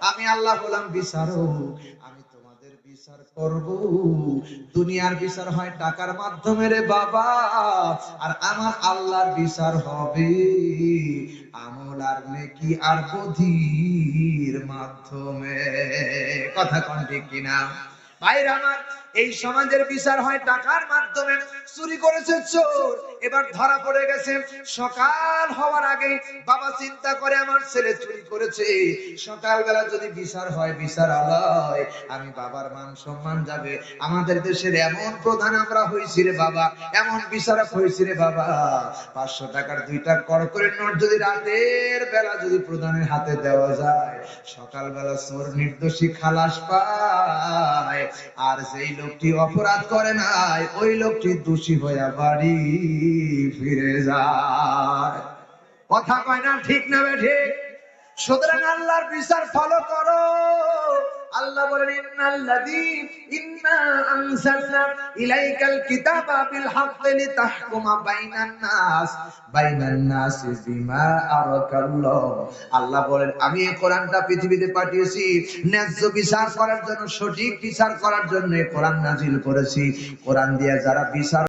আমি আল্লাহ হলাম বিচারক, আমি তোমাদের বিচার করব। দুনিয়ার বিচার হয় টাকার মাধ্যমে রে বাবা, আর আমার আল্লাহর বিচার হবে আমল আর নেকি আর বুদ্ধির মাধ্যমে। কথা কোন ঠিক কিনা ভাইরা আমার? এই সমাজের বিচার হয় টাকার মাধ্যমে। চুরি করেছে চোর, এবার ধরা পড়ে গেছে। সকাল হওয়ার আগে বাবা চিন্তা করে আমার ছেলে চুরি করেছে, সকালবেলা যদি বিচার হয় বিচারালয়, আমি বাবার মান সম্মান যাবে। আমাদের দেশের এমন প্রধান আমরা হইছি রে বাবা, এমন বিচারক হইছি রে বাবা, 500 টাকার 2টা করকরের নোট যদি রাতের বেলা যদি প্রধানের হাতে দেওয়া যায়, সকালবেলা চোর নির্দোষী খালাস পায়, আর যেই লোকটি অপরাধ করে নাই ওই লোকটি দোষী হয়ে বাড়ি ফিরে যায়। কথা কয় না ঠিক না ঠিক? সুতরাং আল্লাহর বিচার ফলো করো। আল্লাহ বলেন ইন্না আনজালনা ইলাইকাল কিতাবা বিল হাক্কি লিতাহকুমা বাইনান নাস বিমা আরাকাল্লাহ। আল্লাহ বলেন আমি এই কোরআনটা পৃথিবীতে পাঠিয়েছি ন্যায্য বিচার করার জন্য, সঠিক বিচার করার জন্য কোরআন নাজিল করেছি। কোরআন দিয়ে যারা বিচার